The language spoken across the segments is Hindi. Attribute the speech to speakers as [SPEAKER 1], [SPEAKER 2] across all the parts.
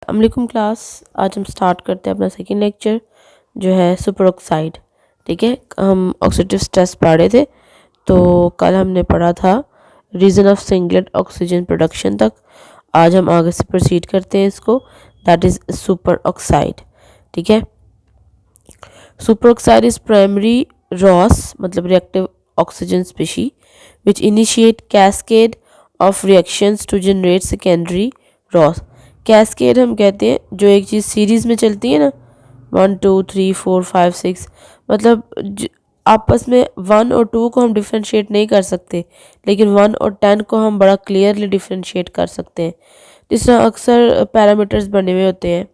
[SPEAKER 1] अस्सलाम वालेकुम क्लास। आज हम स्टार्ट करते हैं अपना सेकंड लेक्चर जो है सुपर ऑक्साइड। ठीक है, हम ऑक्सीडेटिव स्ट्रेस पढ़ रहे थे। तो कल हमने पढ़ा था reason of singlet oxygen production तक। आज हम आगे से प्रोसीड करते हैं इसको, दैट इज़ सुपर ऑक्साइड। ठीक है, super oxide is primary ROS मतलब reactive oxygen species which initiate cascade of reactions to generate secondary ROS. Cascade हम कहते हैं जो एक चीज़ सीरीज़ में चलती है ना, 1 2 3 4 5 6, मतलब आपस में 1 और 2 को हम डिफ्रेंशिएट नहीं कर सकते, लेकिन 1 और 10 को हम बड़ा क्लियरली डिफ्रेंशिएट कर सकते हैं। जिस तरह अक्सर पैरामीटर्स बने हुए होते हैं,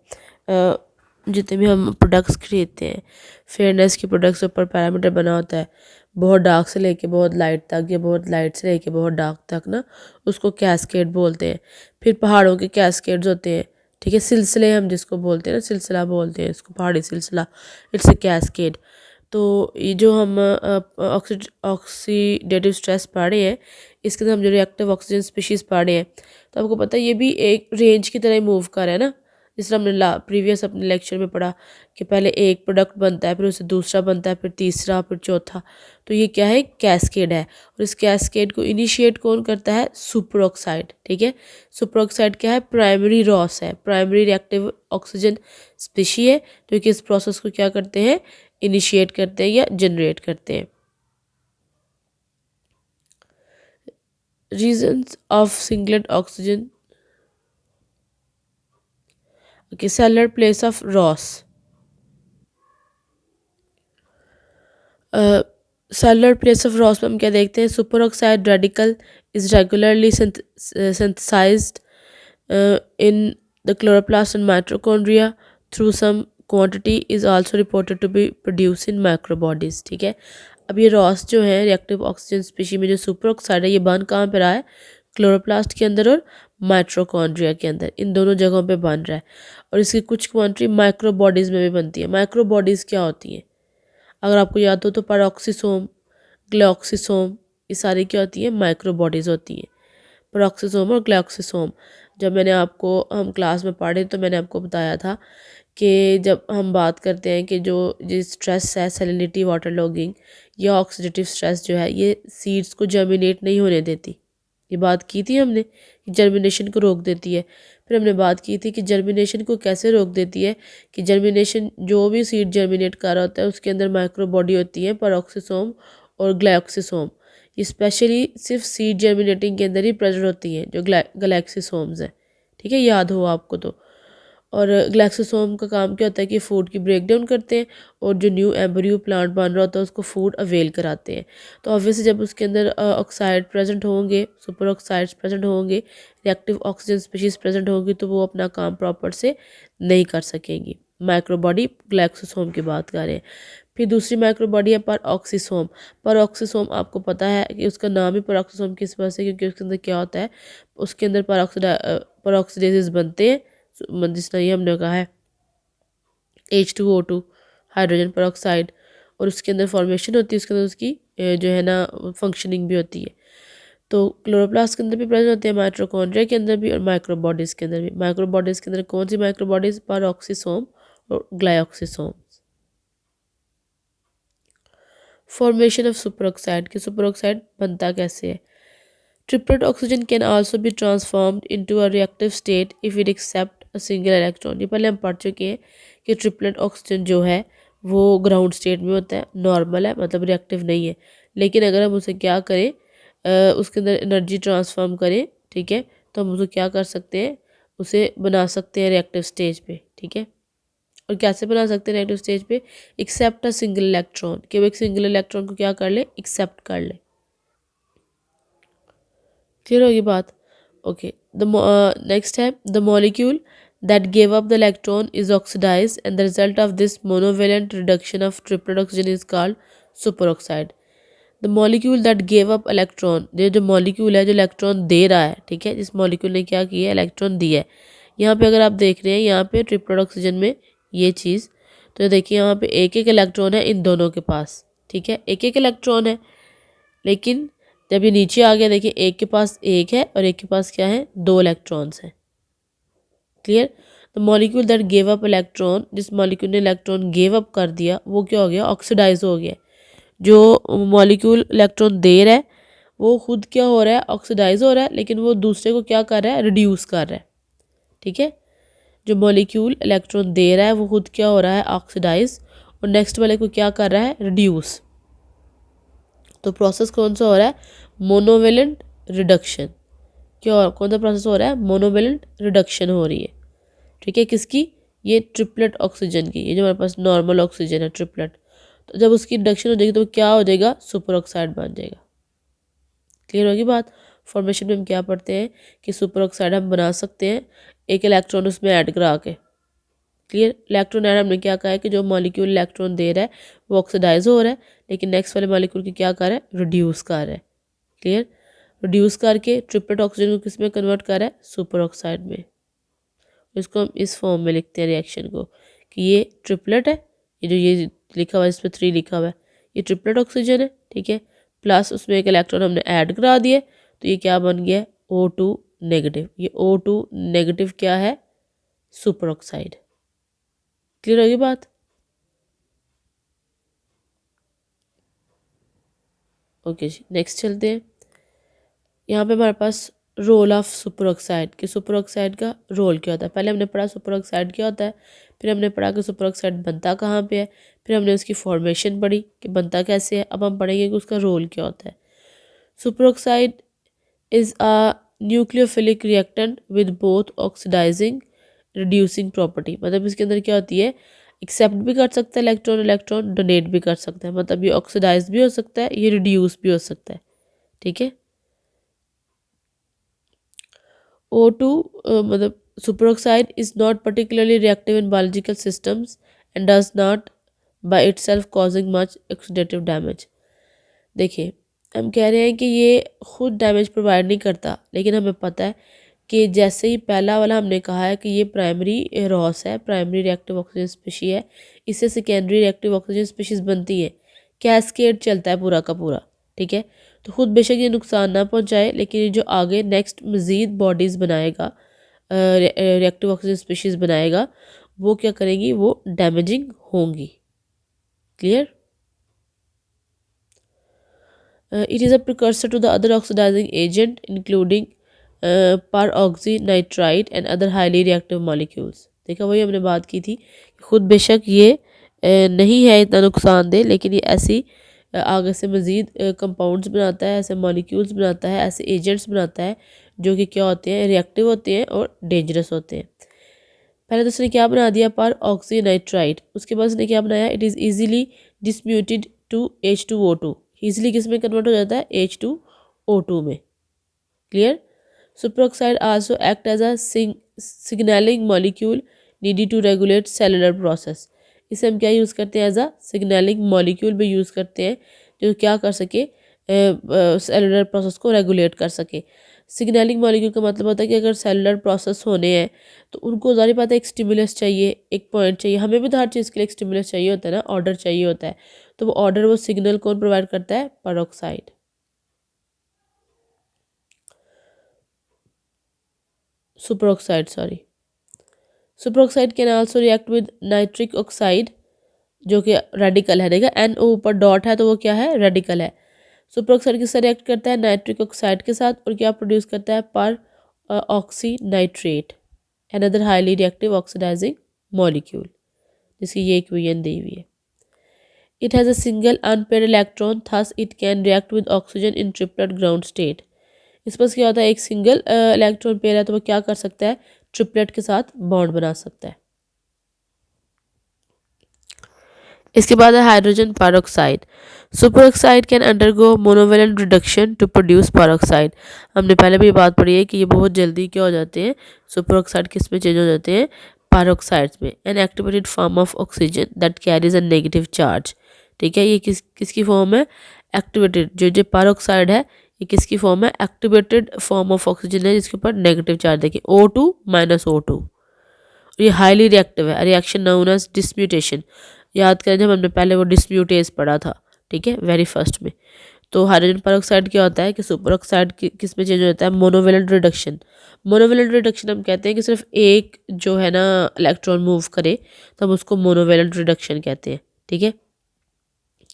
[SPEAKER 1] जितने भी हम प्रोडक्ट्स खरीदते हैं, फेयरनेस के प्रोडक्ट्स के ऊपर पैरामीटर बना होता है, बहुत डार्क से लेके बहुत लाइट तक या बहुत लाइट से लेके बहुत डार्क तक ना, उसको कैस्केड बोलते हैं। फिर पहाड़ों के कैस्केड्स होते हैं, ठीक है, सिलसिले हम जिसको बोलते हैं ना, सिलसिला बोलते हैं इसको, पहाड़ी सिलसिला, इट्स ए कैस्केड। तो ये जो हम ऑक्सीडेटिव स्ट्रेस पढ़ रहे हैं, इसके अंदर हम जो रिएक्टिव ऑक्सीजन स्पीशीज़ पढ़ रहे हैं, तो आपको पता है ये भी एक रेंज की तरह मूव कर रहा है ना। जिस तरह हमने प्रीवियस अपने लेक्चर में पढ़ा कि पहले एक प्रोडक्ट बनता है, फिर उससे दूसरा बनता है, फिर तीसरा, फिर चौथा। तो ये क्या है, कैस्केड है। और इस कैस्केड को इनिशिएट कौन करता है, सुपर ऑक्साइड। ठीक है, सुपर ऑक्साइड क्या है, प्राइमरी रॉस है, प्राइमरी रिएक्टिव ऑक्सीजन स्पीशी है, जो कि इस प्रोसेस को क्या करते हैं, इनिशिएट करते हैं या जनरेट करते हैं। Reasons of singlet oxygen, okay, seller place of Ross. Cellular place of Ross में हम क्या देखते हैं, super oxide radical is regularly synthesized in the chloroplast and mitochondria through some quantity is also reported to be produced in microbodies। ठीक है, अब ये रॉस जो है रिएक्टिव ऑक्सीजन स्पीशी में जो सुपर ऑक्साइड है, ये बन कहाँ पे रहा है, क्लोरोप्लास्ट के अंदर और माइटोकॉन्ड्रिया के अंदर, इन दोनों जगहों पे बन रहा है। और इसकी कुछ क्वांटिटी माइक्रोबॉडीज़ में भी बनती है। माइक्रोबॉडीज़ क्या होती हैं, अगर आपको याद हो तो पेरोक्सिसोम, ग्लाइकोसोम, ये सारी क्या होती है, माइक्रो बॉडीज़ होती हैं। पेरोक्सिसोम और ग्लाइकोसोम, जब मैंने आपको हम क्लास में पढ़े तो मैंने आपको बताया था कि जब हम बात करते हैं कि जो स्ट्रेस है, सैलिनिटी, वाटर लॉगिंग या ऑक्सीडेटिव स्ट्रेस जो है, ये सीड्स को जर्मिनेट नहीं होने देती। ये बात की थी हमने कि जर्मिनेशन को रोक देती है। फिर हमने बात की थी कि जर्मिनेशन को कैसे रोक देती है, कि जर्मिनेशन जो भी सीड जर्मिनेट कर रहा होता है उसके अंदर माइक्रो बॉडी होती है, पेरोक्सिसोम और ग्लाइकोसोम। ये स्पेशली सिर्फ सीड जर्मिनेटिंग के अंदर ही प्रेजेंट होती हैं, जो ग्लाइकोसोम्स हैं। ठीक है, याद हो आपको तो। और ग्लाइकोसोम का काम क्या होता है कि फूड की ब्रेक डाउन करते हैं और जो न्यू एम्ब्रियो प्लांट बन रहा होता है उसको फूड अवेल कराते हैं। तो ऑब्वियसली जब उसके अंदर ऑक्साइड प्रेजेंट होंगे, सुपर ऑक्साइड्स प्रेजेंट होंगे, रिएक्टिव ऑक्सीजन स्पीशीज़ प्रेजेंट होंगी, तो वो अपना काम प्रॉपर से नहीं कर सकेंगी। माइक्रोबॉडी ग्लाइकोसोम की बात कर रहे हैं। फिर दूसरी माइक्रोबॉडी है परऑक्सीसोम। परऑक्सीसोम आपको पता है कि उसका नाम ही परऑक्सीसोम किस वजह से, क्योंकि उसके अंदर क्या होता है, उसके अंदर परऑक्सीडेजेस बनते हैं, जिस तरह ये हमने कहा है H2O2 हाइड्रोजन परऑक्साइड, और उसके अंदर फॉर्मेशन होती है, उसके अंदर उसकी जो है ना फंक्शनिंग भी होती है। तो क्लोरोप्लास्ट के अंदर भी प्रेजेंट होते हैं, माइटोकॉन्ड्रिया के अंदर भी और माइक्रोबॉडीज़ के अंदर भी। माइक्रोबॉडीज़ के अंदर कौन सी माइक्रोबॉडीज़, परऑक्सीसोम और glyoxysome. Formation of superoxide, कि सुपर ऑक्साइड बनता कैसे है। Triplet oxygen can also be transformed into a reactive state if it accept a single electron. ये पहले हम पढ़ चुके हैं कि ट्रिपलेट ऑक्सीजन जो है वो ग्राउंड स्टेट में होता है, नॉर्मल है, मतलब रिएक्टिव नहीं है। लेकिन अगर हम उसे क्या करें, उसके अंदर एनर्जी ट्रांसफॉर्म करें, ठीक है, तो हम उसे क्या कर सकते हैं, उसे बना सकते हैं रिएक्टिव स्टेज पे। ठीक है, और कैसे बना सकते हैं रिएक्टिव स्टेज पे, एक्सेप्ट अ सिंगल इलेक्ट्रॉन, कि वो एक सिंगल इलेक्ट्रॉन को क्या कर ले, एक्सेप्ट कर ले। क्लियर होगी बात। ओके, द नेक्स्ट है the molecule that gave up the electron is oxidize and the result of this monovalent reduction of triplet oxygen is called superoxide. The molecule that gave up electron, ये जो मॉलिक्यूल है जो इलेक्ट्रॉन दे रहा है, ठीक है, जिस मॉलिक्यूल ने क्या किया, इलेक्ट्रॉन दिया है। यहाँ पे अगर आप देख रहे हैं, यहाँ पे ट्रिपलेट ऑक्सीजन में ये चीज़, तो देखिए यहाँ पे एक एक इलेक्ट्रॉन है इन दोनों के पास। ठीक है, एक एक इलेक्ट्रॉन है, लेकिन जब ये नीचे आ गया, देखिए एक के पास एक है और एक के पास क्या है, 2 इलेक्ट्रॉन्स हैं। Clear, the molecule that gave up electron, जिस मॉलिक्यूल ने इलेक्ट्रॉन गेव अप कर दिया वो क्या हो गया, ऑक्सीडाइज हो गया। जो मॉलिक्यूल इलेक्ट्रॉन दे रहा है वो खुद क्या हो रहा है, ऑक्सीडाइज हो रहा है, लेकिन वो दूसरे को क्या कर रहा है, रिड्यूस कर रहा है। ठीक है, जो मॉलिक्यूल इलेक्ट्रॉन दे रहा है वो खुद क्या हो रहा है, ऑक्सीडाइज, और नेक्स्ट वाले को क्या कर रहा है, रिड्यूस। तो प्रोसेस कौन सा हो रहा है, मोनोवेलेंट रिडक्शन। क्या कौन सा प्रोसेस हो रहा है, मोनोवेलेंट रिडक्शन हो रही है। ठीक है, किसकी, ये ट्रिपलेट ऑक्सीजन की, ये जो हमारे पास नॉर्मल ऑक्सीजन है ट्रिपलेट, तो जब उसकी रिडक्शन हो जाएगी तो क्या हो जाएगा, सुपर ऑक्साइड बन जाएगा। क्लियर होगी बात। फॉर्मेशन में हम क्या पढ़ते हैं कि सुपर ऑक्साइड हम बना सकते हैं एक इलेक्ट्रॉन उसमें ऐड करा के। क्लियर, इलेक्ट्रॉन ऐड हमने क्या कहा है कि जो मॉलिक्यूल इलेक्ट्रॉन दे रहा है वो ऑक्सीडाइज हो रहा है, लेकिन नेक्स्ट वाले मॉलिक्यूल की क्या कर रहा है, रिड्यूस कर रहा है। क्लियर, रिड्यूस करके ट्रिपलेट ऑक्सीजन को किस में कन्वर्ट कर रहा है, सुपर ऑक्साइड में। इसको हम इस फॉर्म में लिखते हैं रिएक्शन को कि ये ट्रिपलेट है, ये जो ये लिखा हुआ है इस पर 3 लिखा हुआ है, ये ट्रिपलेट ऑक्सीजन है। ठीक है, प्लस उसमें एक इलेक्ट्रॉन हमने ऐड करा दिए, तो ये क्या बन गया, O2 नेगेटिव। ये O2 नेगेटिव क्या है, सुपर ऑक्साइड। क्लियर होगी बात। ओके जी, नेक्स्ट चलते हैं। यहाँ पे हमारे पास रोल ऑफ सुपर ऑक्साइड, कि सुपर ऑक्साइड का रोल क्या होता है। पहले हमने पढ़ा सुपर ऑक्साइड क्या होता है, फिर हमने पढ़ा कि सुपर ऑक्साइड बनता कहाँ पे है, फिर हमने उसकी फॉर्मेशन पढ़ी कि बनता कैसे है। अब हम पढ़ेंगे कि उसका रोल क्या होता है। Super oxide is a nucleophilic reactant with both oxidizing reducing property. मतलब इसके अंदर क्या होती है, एक्सेप्ट भी कर सकता है इलेक्ट्रॉन, इलेक्ट्रॉन डोनेट भी कर सकता है। मतलब ये ऑक्सीडाइज भी हो सकता है, ये रिड्यूस भी हो सकता है। ठीक है, O2 मतलब superoxide is not particularly reactive in biological systems and does not by itself causing much oxidative damage। देखिए, हम कह रहे हैं कि ये खुद डैमेज प्रोवाइड नहीं करता, लेकिन हमें पता है कि जैसे ही पहला वाला हमने कहा है कि ये प्राइमरी रॉस है, प्राइमरी रिएक्टिव ऑक्सीजन स्पीशी है, इससे सेकेंडरी रिएक्टिव ऑक्सीजन स्पीशीज बनती है, कैस्केड चलता है पूरा का पूरा। ठीक है, तो खुद बेशक ये नुकसान ना पहुंचाए, लेकिन ये जो आगे नेक्स्ट मज़ीद बॉडीज़ बनाएगा, रिएक्टिव ऑक्सीजन स्पीशीज़ बनाएगा, वो क्या करेंगी, वो डैमेजिंग होंगी। Clear. It is a precursor to the other oxidizing agent including peroxynitrite and other highly reactive molecules। देखा, वही हमने बात की थी, खुद बेशक ये नहीं है इतना नुकसानदेह, लेकिन ये ऐसी आगे से मज़ीद कंपाउंड्स बनाता है, ऐसे मॉलिक्यूल्स बनाता है, ऐसे एजेंट्स बनाता है जो कि क्या होते हैं, रिएक्टिव होते हैं और डेंजरस होते हैं। पहले तो उसने क्या बना दिया, पेरोक्सीनाइट्राइड। उसके बाद उसने क्या बनाया, it is easily dismutated to H2O2। Easily किस में कन्वर्ट हो जाता है, H2O2 में। Clear. Super oxide also act as a signalling molecule needed to regulate cellular process. इसे हम क्या यूज़ करते हैं, एज अ सिग्नलिंग मॉलिक्यूल भी यूज़ करते हैं, जो क्या कर सके, सेलुलर प्रोसेस को रेगुलेट कर सके। सिग्नलिंग मॉलिक्यूल का मतलब होता है कि अगर सेलुलर प्रोसेस होने हैं तो उनको ज़ाहिर बात है एक स्टिमुलस चाहिए, एक पॉइंट चाहिए। हमें भी तो हर चीज़ के लिए एक स्टिमुलस चाहिए होता है ना, ऑर्डर चाहिए होता है। तो वो ऑर्डर, वो सिग्नल कौन प्रोवाइड करता है, peroxide. Super oxide, sorry. Super oxide can also react with nitric oxide, जो कि रेडिकल है। देखा, NO ऊपर डॉट है तो वो क्या है, रेडिकल है। सुपर ऑक्साइड किससे रिएक्ट करता है, नाइट्रिक ऑक्साइड के साथ, और क्या प्रोड्यूस करता है, peroxynitrite, another highly reactive oxidising molecule, जिसकी ये इक्वेशन दी हुई है। It has a single unpaired electron, thus it can react with oxygen in triplet ground state. इस पर क्या होता है, एक सिंगल इलेक्ट्रॉन पेयर है तो वो क्या कर सकता है, ट्रिपलेट के साथ बॉन्ड बना सकता है। इसके बाद है hydrogen peroxide. Superoxide can undergo monovalent reduction to produce peroxide. हमने पहले भी बात पढ़ी है कि ये बहुत जल्दी क्या हो जाते हैं, सुपर ऑक्साइड किस में चेंज हो जाते हैं, पेरोक्साइड्स में। An activated form of oxygen that carries a negative charge. ठीक है, ये किसकी फॉर्म है, एक्टिवेटेड। जो पेरोक्साइड है ये किसकी फॉर्म है, एक्टिवेटेड फॉर्म ऑफ ऑक्सीजन है जिसके ऊपर नेगेटिव चार्ज। देखिए O2 - O2। ये हाईली रिएक्टिव है, रिएक्शन नोन एज डिस्म्यूटेशन। याद करें जब हमने पहले वो डिस्म्यूटेज पढ़ा था, ठीक है, वेरी फर्स्ट में। तो हाइड्रोजन परऑक्साइड क्या होता है कि सुपर ऑक्साइड किस में चेंज हो जाता है, मोनोवेलेंट रिडक्शन। मोनोवेलेंट रिडक्शन हम कहते हैं कि सिर्फ एक जो है ना इलेक्ट्रॉन मूव करे, तो हम उसको मोनोवेलेंट रिडक्शन कहते हैं। ठीक है,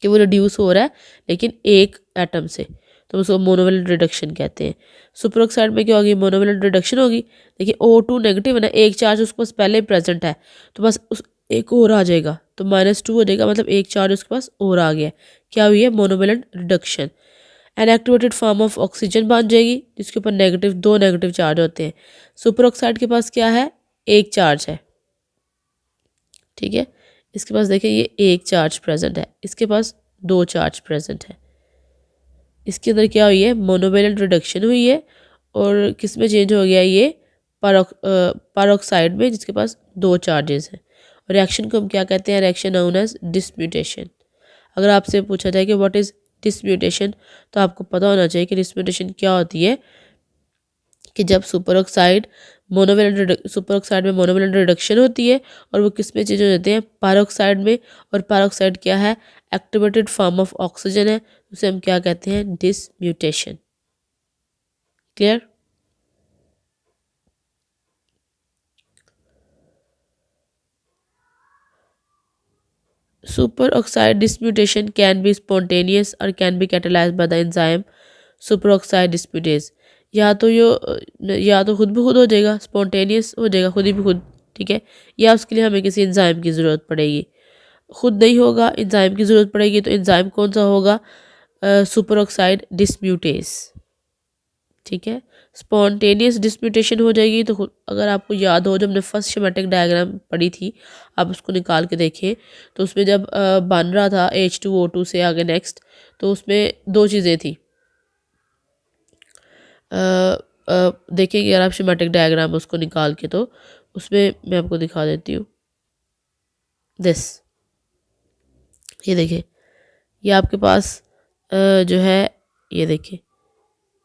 [SPEAKER 1] कि वो रिड्यूस हो रहा है लेकिन एक एटम से, तो उसको मोनोवेलेंट रिडक्शन कहते हैं। सुपर ऑक्साइड में क्या होगी, मोनोवेलेंट रिडक्शन होगी। देखिए O2 नेगेटिव है ना, एक चार्ज उसके पास पहले ही प्रेजेंट है, तो बस उस एक और आ जाएगा, तो -2 हो जाएगा, मतलब एक चार्ज उसके पास और आ गया। क्या हुई है, monovalent reduction. An activated form of oxygen बन जाएगी, जिसके ऊपर दो नेगेटिव चार्ज होते हैं। सुपर ऑक्साइड के पास क्या है, एक चार्ज है। ठीक है, इसके पास देखिए ये एक चार्ज प्रेजेंट है, इसके पास दो चार्ज प्रेजेंट है। इसके अंदर क्या हुई है, मोनोवेलेंट रिडक्शन हुई है, और किस में चेंज हो गया ये, परऑक्साइड में, जिसके पास दो चार्जेस हैं। रिएक्शन को हम क्या कहते हैं, रिएक्शन नोन एज डिसम्यूटेशन। अगर आपसे पूछा जाए कि व्हाट इज डिसम्यूटेशन, तो आपको पता होना चाहिए कि डिसम्यूटेशन क्या होती है, कि जब सुपर ऑक्साइड में मोनोवेलेंट रिडक्शन होती है, और वो किस में चेंज हो जाते हैं, पैरोक्साइड में। और पैरोक्साइड क्या है, एक्टिवेटेड फॉर्म ऑफ ऑक्सीजन है, उसे हम क्या कहते हैं, dismutation. Clear. Super oxide dismutation can be spontaneous और can be catalysed by the enzyme super oxide dismutase. या तो खुद भी खुद हो जाएगा, स्पॉन्टेनियस हो जाएगा खुद ही भी खुद। ठीक है, या उसके लिए हमें किसी एंजाइम की ज़रूरत पड़ेगी। खुद नहीं होगा, एंजाइम की ज़रूरत पड़ेगी, तो एंजाइम कौन सा होगा, सुपर ऑक्साइड डिस्प्यूटेज। ठीक है, स्पॉन्टेनियस डिस्प्यूटेशन हो जाएगी तो अगर आपको याद हो, जब हमने फर्स्ट शेमेटिक डायग्राम पढ़ी थी, आप उसको निकाल के देखें, तो उसमें जब बन रहा था H2O2 से आगे नेक्स्ट, तो उसमें दो चीज़ें थी। देखेंगे अगर आप शेमेटिक डायग्राम उसको निकाल के, तो उसमें मैं आपको दिखा देती हूँ। ये देखिए, ये आपके पास जो है, ये देखिए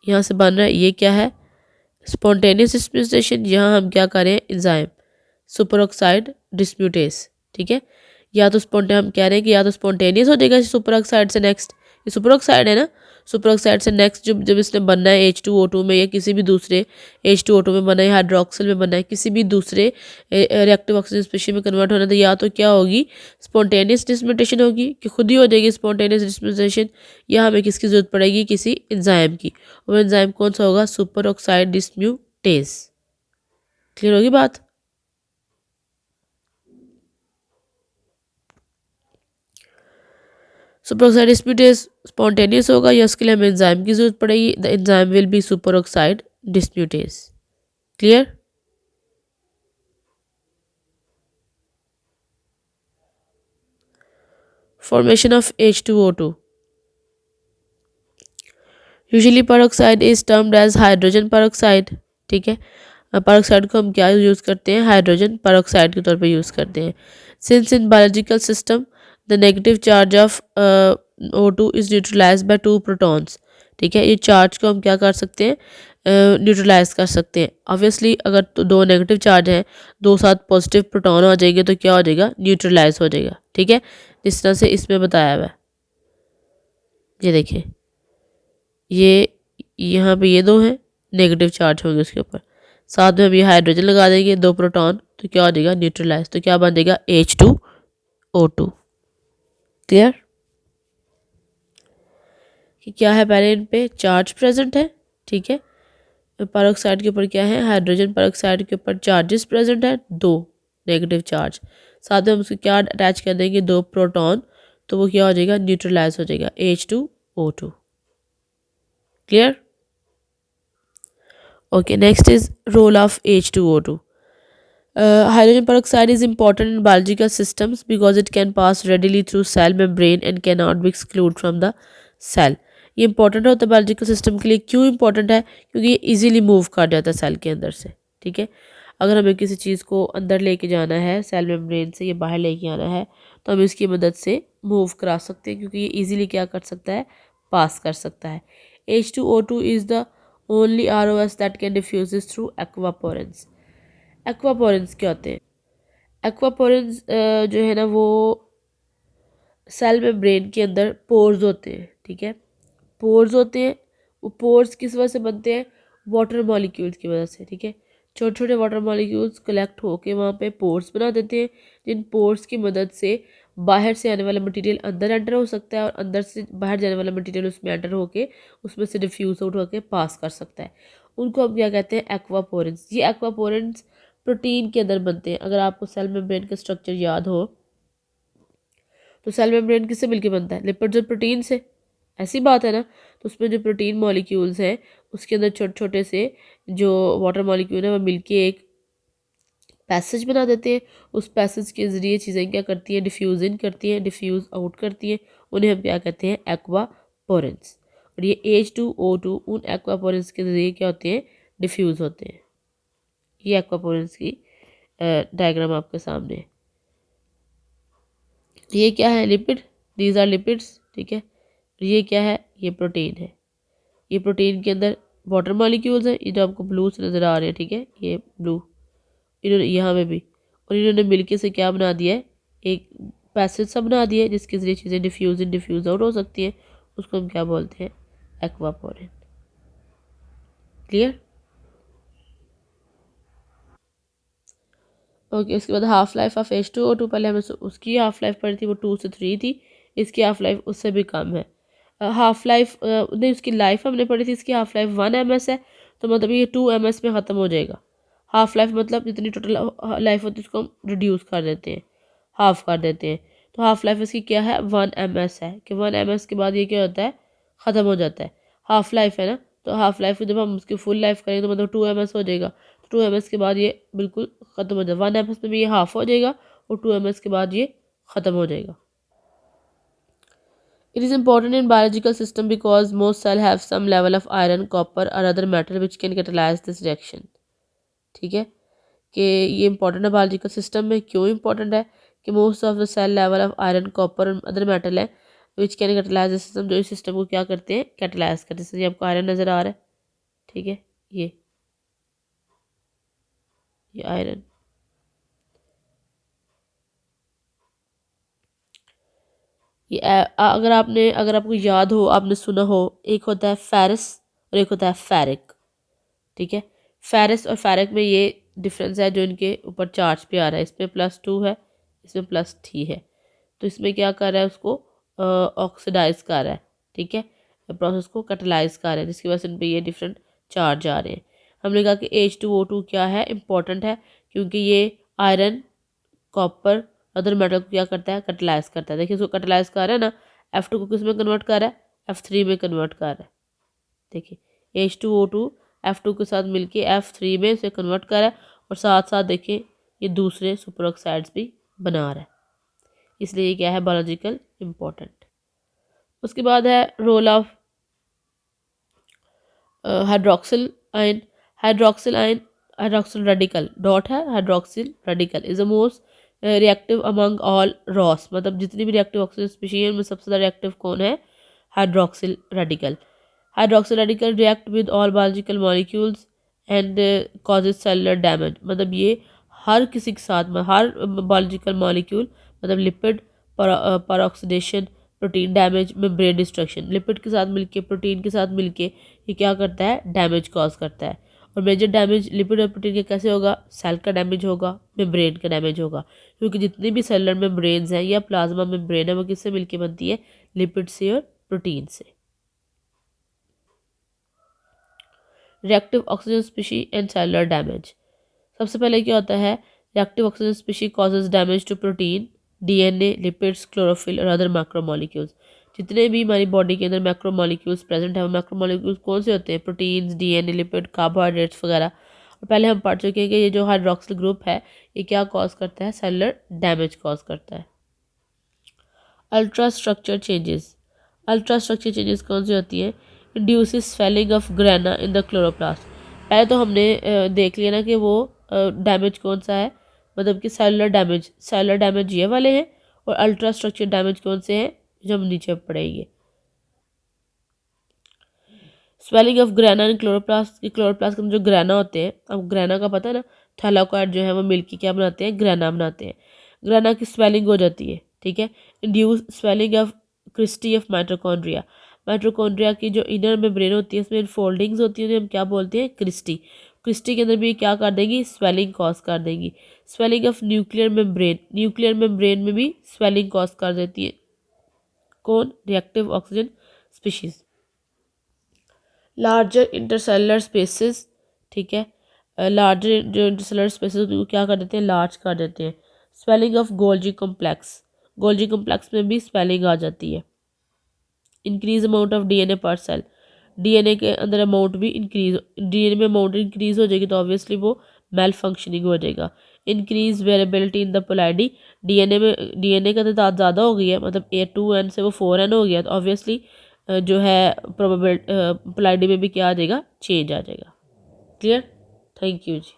[SPEAKER 1] यहाँ से बन रहा है, ये क्या है, स्पॉन्टेनियस डिस्प्यूटेशन। यहाँ हम क्या करें, एंजाइम सुपर ऑक्साइड डिस्प्यूटेज। ठीक है, या तो हम कह रहे हैं कि या तो स्पॉन्टेनियस हो जाएगा सुपर ऑक्साइड से नेक्स्ट, ये सुपर ऑक्साइड है ना, सुपर ऑक्साइड से नेक्स्ट जब इसने बनना है H2O2 में, या किसी भी दूसरे H2O2 में बनना है, हाइड्रोक्सिल में बनना है, किसी भी दूसरे रिएक्टिव ऑक्सीजन स्पीशीज में कन्वर्ट होना, तो या तो क्या होगी, स्पॉन्टेनियस डिस्म्यूटेशन होगी, कि खुद ही हो जाएगी स्पॉन्टेनियस डिस्म्यूटेशन, या हमें किसकी जरूरत पड़ेगी, किसी एंजाइम की। वो एंजाइम कौन सा होगा, सुपर ऑक्साइड डिस्म्यूटेज। क्लियर होगी बात। सुपर ऑक्साइड डिस्प्यूटेज स्पॉन्टेनियस होगा, या उसके लिए हमें एंजाइम की जरूरत पड़ेगी, the enzyme will be super oxide dismutase. Clear. Formation of H2O2। Usually peroxide is termed as hydrogen peroxide। ठीक है, peroxide को हम क्या यूज़ करते हैं, हाइड्रोजन peroxide के तौर पे यूज़ करते हैं। Since in biological system the negative charge of O2 is neutralized by 2 protons. ठीक है, ये चार्ज को हम क्या कर सकते हैं, न्यूट्रलाइज कर सकते हैं। ऑब्वियसली अगर तो दो नेगेटिव चार्ज हैं, दो साथ पॉजिटिव प्रोटॉन आ जाएंगे, तो क्या हो जाएगा, न्यूट्रलाइज हो जाएगा। ठीक है, जिस तरह से इसमें बताया हुआ है, ये देखिए, ये यहाँ पे ये दो हैं, नेगेटिव चार्ज होंगे उसके ऊपर, साथ में हम ये हाइड्रोजन लगा देंगे, दो प्रोटॉन, तो क्या हो जाएगा, न्यूट्रलाइज, तो क्या बन जाएगा, H2O2। क्लियर। कि क्या है, पहले इन पे चार्ज प्रेजेंट है। ठीक है, पेरोक्साइड के ऊपर क्या है, हाइड्रोजन पेरोक्साइड के ऊपर चार्जेस प्रेजेंट है, दो नेगेटिव चार्ज, साथ में हम उसको क्या अटैच कर देंगे, दो प्रोटॉन, तो वो क्या हो जाएगा, न्यूट्रलाइज हो जाएगा, H2O2। Clear. Okay, next is role of H2O2. Hydrogen peroxide is important in biological systems because it can pass readily through cell membrane and cannot be excluded from the cell. ये इंपॉर्टेंट होता है बायोलॉजिकल सिस्टम के लिए। क्यों इंपॉर्टेंट है, क्योंकि ये इजीली मूव कर जाता है सेल के अंदर से। ठीक है, अगर हमें किसी चीज़ को अंदर लेके जाना है, सेल मेम्ब्रेन से या बाहर लेके आना है, तो हम इसकी मदद से मूव करा सकते हैं, क्योंकि ये इजीली क्या कर सकता है, पास कर सकता है। H2O2 is the only ROS that can diffuse through aquaporins. Aquaporins क्या होते हैं, एक्वापोरेंस जो है ना, वो सेल मेम्ब्रेन के अंदर पोर्स होते हैं। ठीक है, पोर्स होते हैं, वो पोर्स किस वजह से बनते हैं, वाटर मॉलिक्यूल्स की वजह से, ठीक है। छोटे छोटे वाटर मॉलिक्यूल्स कलेक्ट होके वहाँ पे पोर्स बना देते हैं, जिन पोर्स की मदद से बाहर से आने वाला मटेरियल अंदर एंटर हो सकता है और अंदर से बाहर जाने वाला मटेरियल उसमें एंटर होके उसमें से डिफ्यूज आउट होकर पास कर सकता है। उनको हम क्या कहते हैं, एक्वापोरेंस। ये एक्वापोरेंस प्रोटीन के अंदर बनते हैं। अगर आपको सेल मेम्ब्रेन का स्ट्रक्चर याद हो तो सेल मेम्ब्रेन किससे मिलके बनता है, लिपिड्स और प्रोटीन से, ऐसी बात है ना। तो उसमें जो प्रोटीन मॉलिक्यूल्स हैं उसके अंदर छोटे छोटे से जो वाटर मॉलिक्यूल है वो मिलके एक पैसेज बना देते हैं। उस पैसेज के ज़रिए चीज़ें क्या करती हैं, डिफ्यूज़ इन करती हैं, डिफ्यूज़ आउट करती हैं। उन्हें हम क्या कहते हैं, एक्वापोरेंस। और ये H2O2 उन एक्वापोरेंस के ज़रिए क्या होते हैं, डिफ्यूज़ होते हैं। ये एक्वापोरेंस की डायग्राम आपके सामने है। ये क्या है, लिपिड, दीज आर लिपिड्स, ठीक है। ये क्या है, ये प्रोटीन है। ये प्रोटीन के अंदर वाटर मॉलिक्यूल्स हैं, ये जो आपको ब्लू से नज़र आ रहे हैं, ठीक है, ये ब्लू, इन्होंने यहाँ पे भी, और इन्होंने मिलके से क्या बना दिया है, एक पैसेज सा बना दिया है जिसके ज़रिए चीज़ें डिफ्यूज इन डिफ्यूज आउट हो सकती हैं। उसको हम क्या बोलते हैं, एक्वापोरेंट। क्लियर। ओके, उसके बाद हाफ लाइफ ऑफ H2O2, पहले हमें उसकी हाफ लाइफ पड़ी थी, वो 2 से 3 थी। इसकी हाफ लाइफ उससे भी कम है। हाफ लाइफ नहीं, उसकी लाइफ हमने पढ़ी थी, इसकी हाफ लाइफ 1 ms है, तो मतलब ये 2 ms में ख़त्म हो जाएगा। हाफ लाइफ मतलब जितनी टोटल लाइफ होती है उसको हम रिड्यूस कर देते हैं, हाफ कर देते हैं। तो हाफ लाइफ इसकी क्या है, 1 ms है, कि 1 ms के बाद ये क्या होता है, ख़त्म हो जाता है। हाफ लाइफ है ना, तो हाफ लाइफ जब हम उसकी फुल लाइफ करेंगे तो मतलब 2 ms हो जाएगा। तो 2 ms के बाद ये बिल्कुल ख़त्म हो जाएगा। 1 ms में भी ये हाफ हो जाएगा और 2 ms के बाद ये ख़त्म हो जाएगा। It is important in biological system because most cells have some level of iron, copper or other metal which can catalyze this reaction. ठीक है, कि ये इंपॉर्टेंट है बायोलॉजिकल सिस्टम में। क्यों इंपॉर्टेंट है, कि most of the cell level of iron, copper और अदर मेटल है which can catalyze the system, जो इस सिस्टम को क्या करते हैं, कैटलाइज करते हैं। जैसे आपको आयरन नज़र आ रहा है, ठीक है, ये आयरन, ये अगर आपको याद हो, आपने सुना हो, एक होता है फेरस और एक होता है फेरिक, ठीक है। फेरस और फेरिक में ये डिफरेंस है जो इनके ऊपर चार्ज पे आ रहा है, इसमें +2 है, इसमें +3 है। तो इसमें क्या कर रहा है, उसको ऑक्सीडाइज कर रहा है, ठीक है, प्रोसेस को कैटलाइज कर रहा है, जिसकी वजह से इन पर ये डिफरेंट चार्ज आ रहे हैं। हमने कहा कि H2O2 क्या है, इंपॉर्टेंट है, क्योंकि ये आयरन, कॉपर, अदर मेटल को क्या करता है, कैटलाइज करता है। देखिए इसको कैटलाइज कर रहा है ना, F2 को किस में कन्वर्ट कर रहा है, F3 में कन्वर्ट कर रहा है। देखिए H2O2 F2 के साथ मिलके F3 में इसे कन्वर्ट कर रहा है, और साथ साथ देखिए ये दूसरे सुपर ऑक्साइड्स भी बना रहा है, इसलिए ये क्या है, बायोलॉजिकल इम्पोर्टेंट। उसके बाद है role of hydroxyl ion. Hydroxyl radical, dot है, hydroxyl radical is the most reactive among all ROS, मतलब जितनी भी रिएक्टिव ऑक्सीजन स्पीशीज है उनमें सबसे ज़्यादा रिएक्टिव कौन है, hydroxyl radical. Hydroxyl radical react with all biological molecules and causes cellular damage, मतलब ये हर किसी के साथ में, हर बायोलॉजिकल मॉलिक्यूल, मतलब लिपिड पर oxidation, protein damage, membrane destruction, lipid के साथ मिलके, प्रोटीन के साथ मिलके ये क्या करता है, डैमेज कॉज करता है। और मेजर डैमेज लिपिड और प्रोटीन का कैसे होगा, सेल का डैमेज होगा, मेम्ब्रेन का डैमेज होगा, क्योंकि जितनी भी सेलुलर मेम्ब्रेन्स हैं या प्लाज्मा मेम्ब्रेन है वो किससे मिलके बनती है, लिपिड से और प्रोटीन से। Reactive oxygen species and cellular damage, सबसे पहले क्या होता है, reactive oxygen species causes damage to protein, DNA, lipids, chlorophyll और अदर मैक्रोमोलिक्यूल्स। जितने भी हमारी बॉडी के अंदर मैक्रोमोलिक्यूल्स प्रेजेंट है, वो मैक्रोमोलिक्यूल्स कौन से होते हैं, प्रोटीन्स, DNA, लिपिड, कार्बोहाइड्रेट्स वगैरह। और पहले हम पढ़ चुके हैं कि ये जो हाइड्रोक्सिल ग्रुप है ये क्या कॉज करता है, सेलुलर डैमेज कॉज करता है। Ultra structure changes, ultra structure changes कौन सी होती हैं, induces swelling of grana in the chloroplast. पहले तो हमने देख लिया ना कि वो डैमेज कौन सा है, मतलब कि सेलुलर डैमेज ये वाले हैं, और अल्ट्रा स्ट्रक्चर डैमेज कौन से हैं जो हम नीचे पढ़ेंगे। Swelling of grana in chloroplast, की क्लोरोप्लास्ट के अंदर जो ग्रेना होते हैं, अब ग्रेना का पता है ना, थैलाकोइड जो है वो मिलके क्या बनाते हैं, ग्रेना बनाते हैं। ग्रेना की स्वेलिंग हो जाती है, ठीक है। Induce swelling of cristae of mitochondria, mitochondria की जो इनर मेम्ब्रेन होती है उसमें फोल्डिंग्स होती हैं, उन्हें हम क्या बोलते हैं, क्रिस्टी। क्रिस्टी के अंदर भी क्या कर देंगी, स्वेलिंग कॉज कर देंगी। Swelling of nuclear membrane, nuclear membrane में भी स्वेलिंग कॉज कर देती है कौन, reactive oxygen species. Larger intercellular spaces, ठीक है, लार्जर जो इंटरसेलुलर स्पेसेस उनको क्या कर देते हैं, लार्ज कर देते हैं। Swelling of Golgi complex, Golgi complex में भी स्वेलिंग आ जाती है। इंक्रीज अमाउंट ऑफ डीएनए पर सेल, डीएनए के अंदर अमाउंट भी इंक्रीज, डीएनए में अमाउंट इंक्रीज हो जाएगी तो ऑब्वियसली वो मेल फंक्शनिंग हो जाएगा। Increase variability in the polarity, DNA में डीएनए का तादाद ज़्यादा हो गई है, मतलब A2N से वो 4N हो गया, तो ऑब्वियसली जो है प्रोबेबिलिटी पोलैरिटी में भी क्या आ जाएगा, चेंज आ जाएगा। Clear, thank you ji.